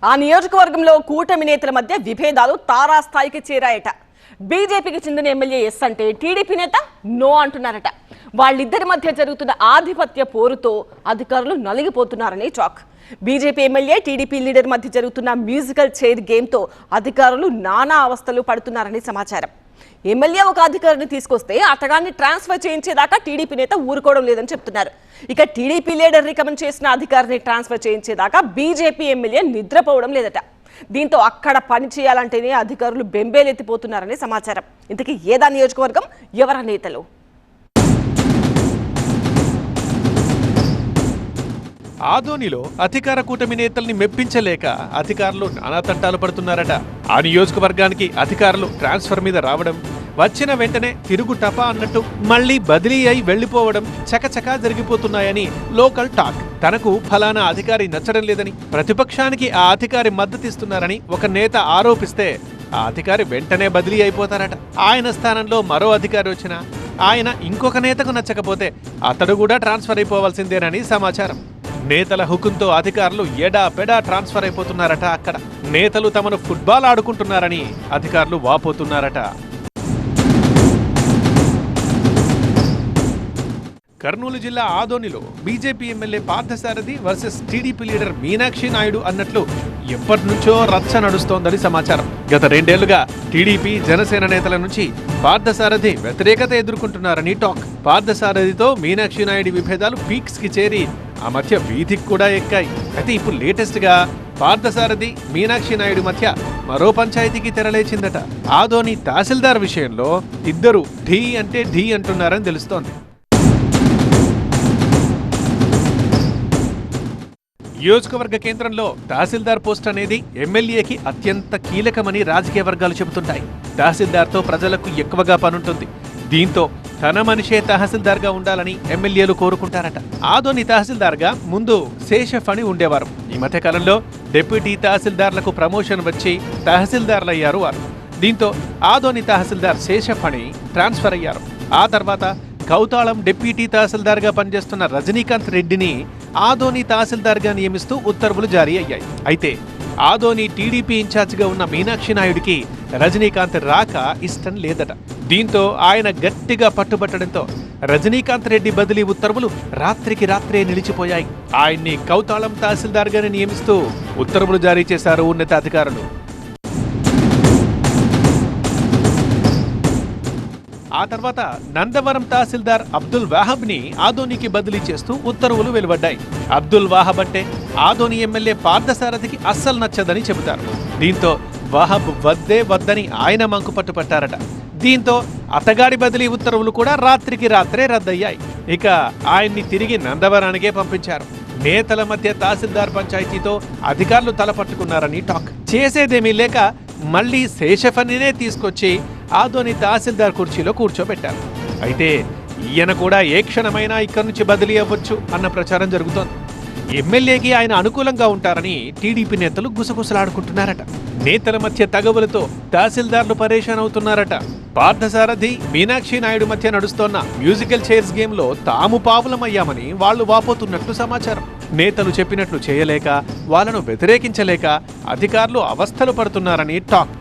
ఆ నియోజకవర్గంలో కూటమి నేతల మధ్య విభేదాలు తారాస్థాయికి చేరాయట. బీజేపీకి చెందిన ఎమ్మెల్యే ఎస్ అంటే టీడీపీ నేత నో అంటున్నారట. వాళ్ళిద్దరి మధ్య జరుగుతున్న ఆధిపత్య పోరుతో అధికారులు నలిగిపోతున్నారని talk. BJP MLA TDP leader మధ్య జరుగుతున్న మ్యూజికల్ చైర్ గేమ్తో అధికారులు నానా అవస్థలు పడుతున్నారని సమాచారం. ఎమ్మెల్యే ఒక అధికారిని తీసుకొస్తే అతగాన్ని ట్రాన్స్ఫర్ చేయించేదాకా టీడీపీ నేత ఊరుకోవడం లేదని చెప్తున్నారు. ఇక టీడీపీ లీడర్ రికమెండ్ చేసిన అధికారిని ట్రాన్స్ఫర్ చేయించేదాకా బీజేపీ ఎమ్మెల్యే నిద్రపోవడం లేదట. దీంతో అక్కడ పని చేయాలంటేనే అధికారులు బెంబేలెత్తిపోతున్నారని సమాచారం. ఇంతకీ ఏదా నియోజకవర్గం, ఎవర నేతలు? ఆదోనిలో అధికార కూటమి నేతల్ని మెప్పించలేక అధికారులు నానా తంటాలు పడుతున్నారట. ఆ నియోజకవర్గానికి అధికారులు ట్రాన్స్ఫర్ మీద రావడం, వచ్చిన వెంటనే తిరుగు టపా అన్నట్టు మళ్లీ బదిలీ అయి వెళ్లిపోవడం చకచకా జరిగిపోతున్నాయని లోకల్ టాక్. తనకు ఫలానా అధికారి నచ్చడం లేదని, ప్రతిపక్షానికి ఆ అధికారి మద్దతిస్తున్నారని ఒక నేత ఆరోపిస్తే ఆ అధికారి వెంటనే బదిలీ అయిపోతారట. ఆయన స్థానంలో మరో అధికారి వచ్చినా ఆయన ఇంకొక నేతకు నచ్చకపోతే అతడు కూడా ట్రాన్స్ఫర్ అయిపోవాల్సిందేనని సమాచారం. నేతల హుకుంతో అధికారులు ఎడాపెడా ట్రాన్స్ఫర్ అయిపోతున్నారట. అక్కడ నేతలు తమను ఫుట్బాల్ ఆడుకుంటున్నారని అధికారులు వాపోతున్నారట. కర్నూలు జిల్లా ఆదోనిలో BJP MLA Parthasarathi versus TDP leader Meenakshi Naidu అన్నట్లు ఎప్పటినుంచో రచ్చ నడుస్తోందని సమాచారం. గత 2 ఏళ్లుగా టీడీపీ జనసేన నేతల నుంచి పార్థసారథి వ్యతిరేకత ఎదుర్కొంటున్నారని టాక్. పార్థసారథితో మీనాక్షి నాయుడు విభేదాలు పీక్స్ కి చేరి ఆ మధ్య వీధికి కూడా ఎక్కాయి. అయితే ఇప్పుడు లేటెస్ట్ గా పార్థసారథి మీనాక్షి నాయుడు మధ్య మరో పంచాయతీకి తెరలేచిందట. ఆదోని తహసీల్దార్ విషయంలో ఇద్దరు ఢీ అంటే ఢీ అంటున్నారని తెలుస్తోంది. నియోజకవర్గ కేంద్రంలో తహసీల్దార్ పోస్ట్ అనేది ఎమ్మెల్యేకి అత్యంత కీలకమని రాజకీయ వర్గాలు చెబుతుంటాయి. తహసీల్దార్తో ప్రజలకు ఎక్కువగా పనుంటుంది. దీంతో తన మనిషే తహసీల్దార్గా ఉండాలని ఎమ్మెల్యేలు కోరుకుంటారట. ఆదోని తహసీల్దార్గా ముందు శేషఫణి ఉండేవారు. ఈ మధ్య కాలంలో డిప్యూటీ తహసీల్దార్లకు ప్రమోషన్ వచ్చి తహసీల్దార్లయ్యారు వారు. దీంతో ఆదోని తహసీల్దార్ శేషఫణి ట్రాన్స్ఫర్ అయ్యారు. ఆ తర్వాత కౌతాళం డిప్యూటీ తహసీల్దార్గా పనిచేస్తున్న రజనీకాంత్ రెడ్డిని ఆదోని తహసీల్దార్గా నియమిస్తూ ఉత్తర్వులు జారీ అయ్యాయి. అయితే ఆదోని టీడీపీ ఇన్ఛార్జిగా ఉన్న మీనాక్షి నాయుడికి రజనీకాంత్ రాక ఇష్టం లేదట. దీంతో ఆయన గట్టిగా పట్టుబట్టడంతో రజనీకాంత్ రెడ్డి బదిలీ ఉత్తర్వులు రాత్రికి రాత్రే నిలిచిపోయాయి. ఆయన్ని కౌతాళం తహసీల్దార్గానే నియమిస్తూ ఉత్తర్వులు జారీ చేశారు ఉన్నతాధికారులు. ఆ తర్వాత నందవరం తహసీల్దార్ అబ్దుల్ వాహబ్ ని ఆదోనికి బదిలీ చేస్తూ ఉత్తర్వులు వెలువడ్డాయి. అబ్దుల్ వాహబ్ అంటే ఆదోని ఎమ్మెల్యే పార్థసారథికి అస్సలు నచ్చదని చెబుతారు. దీంతో వాహబ్ వద్దని ఆయన మంకుపట్టు పట్టారట. దీంతో అతగాడి బదిలీ ఉత్తర్వులు కూడా రాత్రికి రాత్రే రద్దయ్యాయి. ఇక ఆయన్ని తిరిగి నందవరానికే పంపించారు. నేతల మధ్య తహసీల్దార్ పంచాయతీతో అధికారులు తలపట్టుకున్నారని టాక్. చేసేదేమీ లేక మళ్లీ శేషఫణినే తీసుకొచ్చి ఆదోని తహసీల్దార్ కుర్చీలో కూర్చోబెట్టారు. అయితే ఈయన కూడా ఏ క్షణమైనా ఇక్కడి నుంచి బదిలీ అవ్వచ్చు అన్న ప్రచారం జరుగుతోంది. ఎమ్మెల్యేకి ఆయన అనుకూలంగా ఉంటారని టీడీపీ నేతలు గుసగుసలాడుకుంటున్నారట. నేతల మధ్య తగవులతో తహసీల్దార్లు పరేషాన్ అవుతున్నారట. పార్థసారథి మీనాక్షి నాయుడు మధ్య నడుస్తోన్న మ్యూజికల్ చైర్స్ గేమ్ లో తాము పావులమయ్యామని వాళ్లు వాపోతున్నట్లు సమాచారం. నేతలు చెప్పినట్లు చేయలేక, వాళ్ళను వ్యతిరేకించలేక అధికారులు అవస్థలు పడుతున్నారని టాక్.